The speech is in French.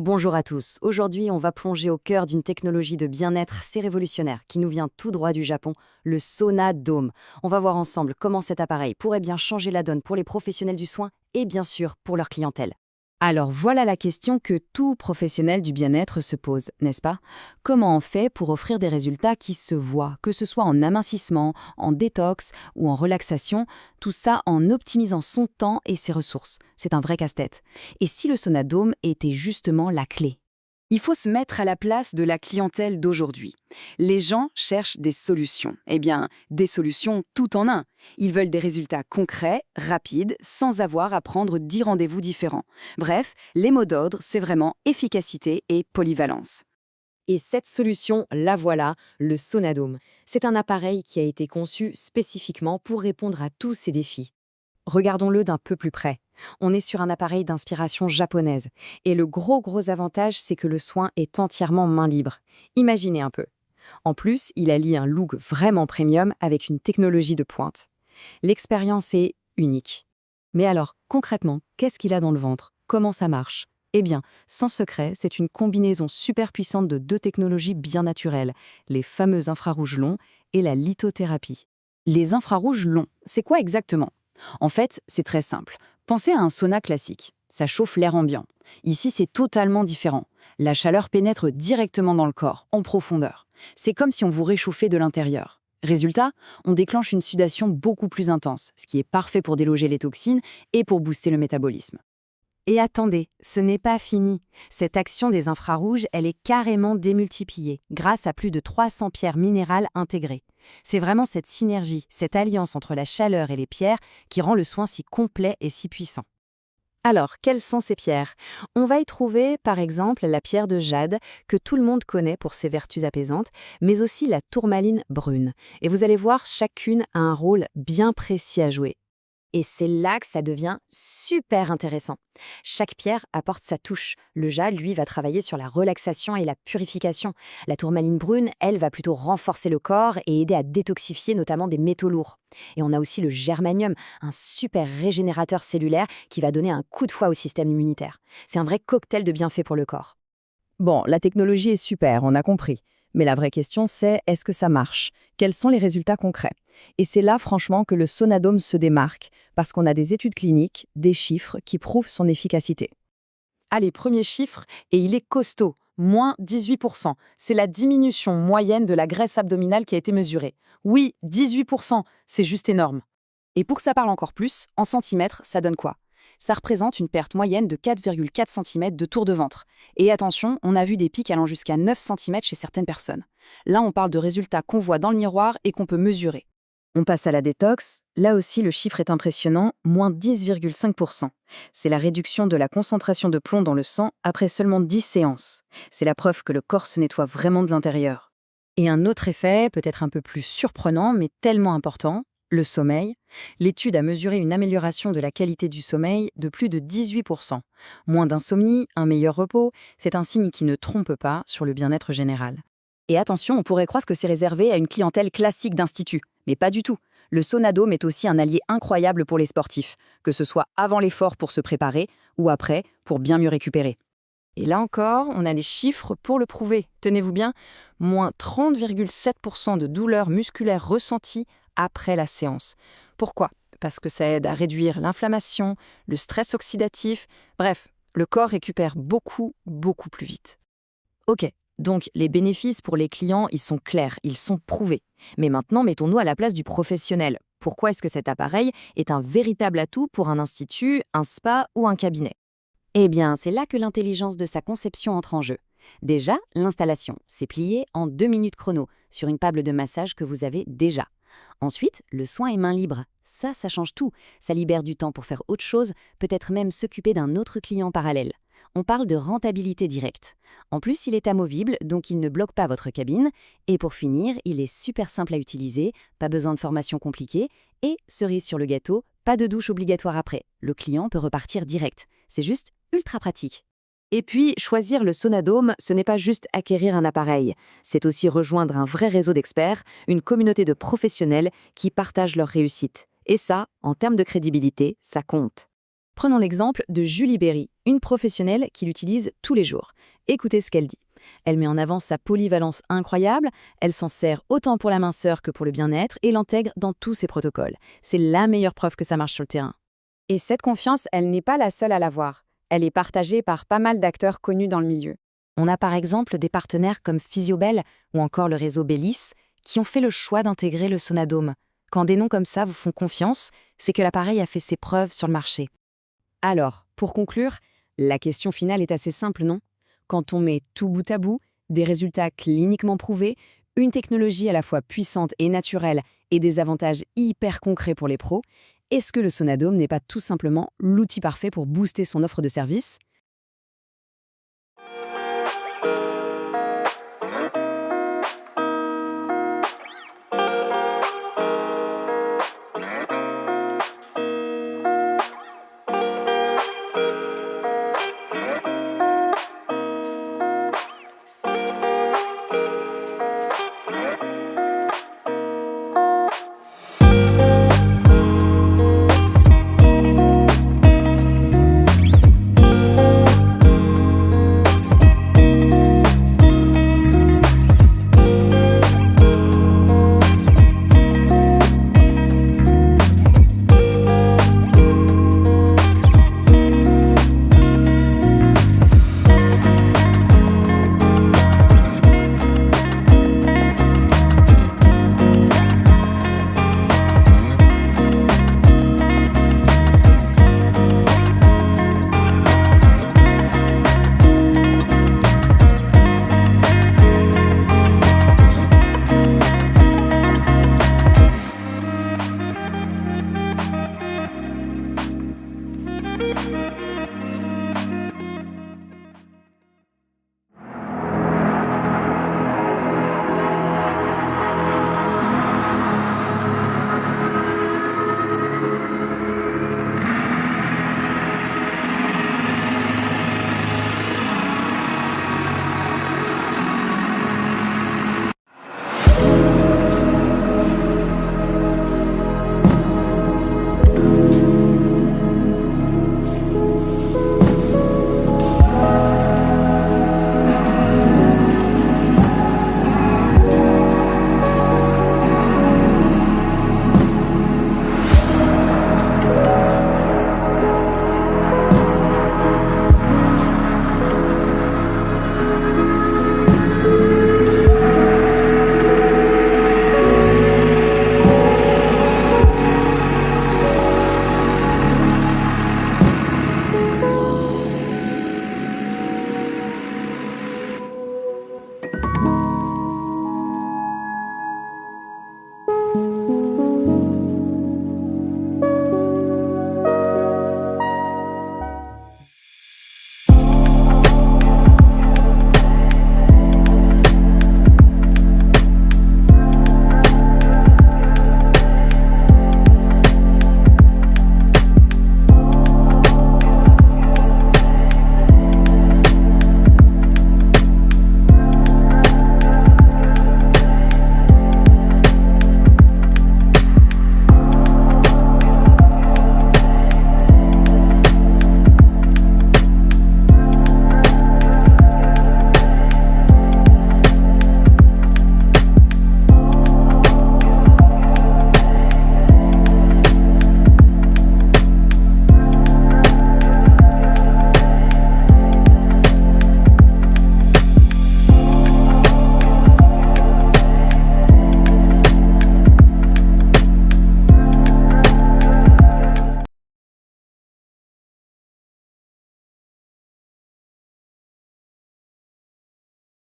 Bonjour à tous. Aujourd'hui, on va plonger au cœur d'une technologie de bien-être assez révolutionnaire qui nous vient tout droit du Japon, le Sauna Dome. On va voir ensemble comment cet appareil pourrait bien changer la donne pour les professionnels du soin et bien sûr pour leur clientèle. Alors voilà la question que tout professionnel du bien-être se pose, n'est-ce pas? Comment on fait pour offrir des résultats qui se voient, que ce soit en amincissement, en détox ou en relaxation, tout ça en optimisant son temps et ses ressources? C'est un vrai casse-tête. Et si le Sonadome était justement la clé? Il faut se mettre à la place de la clientèle d'aujourd'hui. Les gens cherchent des solutions. Eh bien, des solutions tout en un. Ils veulent des résultats concrets, rapides, sans avoir à prendre 10 rendez-vous différents. Bref, les mots d'ordre, c'est vraiment efficacité et polyvalence. Et cette solution, la voilà, le Sonadome. C'est un appareil qui a été conçu spécifiquement pour répondre à tous ces défis. Regardons-le d'un peu plus près. On est sur un appareil d'inspiration japonaise. Et le gros avantage, c'est que le soin est entièrement main libre. Imaginez un peu. En plus, il allie un look vraiment premium avec une technologie de pointe. L'expérience est unique. Mais alors, concrètement, qu'est-ce qu'il a dans le ventre? Comment ça marche? Eh bien, sans secret, c'est une combinaison super puissante de deux technologies bien naturelles, les fameux infrarouges longs et la lithothérapie. Les infrarouges longs, c'est quoi exactement? En fait, c'est très simple. Pensez à un sauna classique. Ça chauffe l'air ambiant. Ici, c'est totalement différent. La chaleur pénètre directement dans le corps, en profondeur. C'est comme si on vous réchauffait de l'intérieur. Résultat, on déclenche une sudation beaucoup plus intense, ce qui est parfait pour déloger les toxines et pour booster le métabolisme. Et attendez, ce n'est pas fini. Cette action des infrarouges, elle est carrément démultipliée, grâce à plus de 300 pierres minérales intégrées. C'est vraiment cette synergie, cette alliance entre la chaleur et les pierres qui rend le soin si complet et si puissant. Alors, quelles sont ces pierres? On va y trouver, par exemple, la pierre de jade, que tout le monde connaît pour ses vertus apaisantes, mais aussi la tourmaline brune. Et vous allez voir, chacune a un rôle bien précis à jouer. Et c'est là que ça devient super intéressant. Chaque pierre apporte sa touche. Le jade, lui, va travailler sur la relaxation et la purification. La tourmaline brune, elle, va plutôt renforcer le corps et aider à détoxifier notamment des métaux lourds. Et on a aussi le germanium, un super régénérateur cellulaire qui va donner un coup de fouet au système immunitaire. C'est un vrai cocktail de bienfaits pour le corps. Bon, la technologie est super, on a compris. Mais la vraie question, c'est est-ce que ça marche? Quels sont les résultats concrets? Et c'est là, franchement, que le Sonadome se démarque, parce qu'on a des études cliniques, des chiffres qui prouvent son efficacité. Allez, premier chiffre, et il est costaud, moins 18%. C'est la diminution moyenne de la graisse abdominale qui a été mesurée. Oui, 18%, c'est juste énorme. Et pour que ça parle encore plus, en centimètres, ça donne quoi? Ça représente une perte moyenne de 4,4 cm de tour de ventre. Et attention, on a vu des pics allant jusqu'à 9 cm chez certaines personnes. Là, on parle de résultats qu'on voit dans le miroir et qu'on peut mesurer. On passe à la détox. Là aussi, le chiffre est impressionnant, moins 10,5%. C'est la réduction de la concentration de plomb dans le sang après seulement 10 séances. C'est la preuve que le corps se nettoie vraiment de l'intérieur. Et un autre effet, peut-être un peu plus surprenant, mais tellement important, le sommeil. L'étude a mesuré une amélioration de la qualité du sommeil de plus de 18%. Moins d'insomnie, un meilleur repos, c'est un signe qui ne trompe pas sur le bien-être général. Et attention, on pourrait croire que c'est réservé à une clientèle classique d'institut. Mais pas du tout. Le Sonadome est aussi un allié incroyable pour les sportifs, que ce soit avant l'effort pour se préparer ou après pour bien mieux récupérer. Et là encore, on a les chiffres pour le prouver. Tenez-vous bien, moins 30,7% de douleurs musculaires ressenties après la séance. Pourquoi? Parce que ça aide à réduire l'inflammation, le stress oxydatif. Bref, le corps récupère beaucoup plus vite. Ok, donc les bénéfices pour les clients, ils sont clairs, ils sont prouvés. Mais maintenant, mettons-nous à la place du professionnel. Pourquoi est-ce que cet appareil est un véritable atout pour un institut, un spa ou un cabinet? Eh bien, c'est là que l'intelligence de sa conception entre en jeu. Déjà, l'installation, c'est plié en 2 minutes chrono sur une table de massage que vous avez déjà. Ensuite, le soin est main libre. Ça change tout. Ça libère du temps pour faire autre chose, peut-être même s'occuper d'un autre client parallèle. On parle de rentabilité directe. En plus, il est amovible, donc il ne bloque pas votre cabine. Et pour finir, il est super simple à utiliser, pas besoin de formation compliquée. Et, cerise sur le gâteau, pas de douche obligatoire après. Le client peut repartir direct. C'est juste ultra pratique. Et puis, choisir le Sonadome, ce n'est pas juste acquérir un appareil. C'est aussi rejoindre un vrai réseau d'experts, une communauté de professionnels qui partagent leur réussite. Et ça, en termes de crédibilité, ça compte. Prenons l'exemple de Julie Berry, une professionnelle qui l'utilise tous les jours. Écoutez ce qu'elle dit. Elle met en avant sa polyvalence incroyable, elle s'en sert autant pour la minceur que pour le bien-être et l'intègre dans tous ses protocoles. C'est la meilleure preuve que ça marche sur le terrain. Et cette confiance, elle n'est pas la seule à l'avoir. Elle est partagée par pas mal d'acteurs connus dans le milieu. On a par exemple des partenaires comme Physiobel ou encore le réseau Bellis qui ont fait le choix d'intégrer le Sonadome. Quand des noms comme ça vous font confiance, c'est que l'appareil a fait ses preuves sur le marché. Alors, pour conclure, la question finale est assez simple, non? Quand on met tout bout à bout, des résultats cliniquement prouvés, une technologie à la fois puissante et naturelle et des avantages hyper concrets pour les pros, est-ce que le Sonadome n'est pas tout simplement l'outil parfait pour booster son offre de service?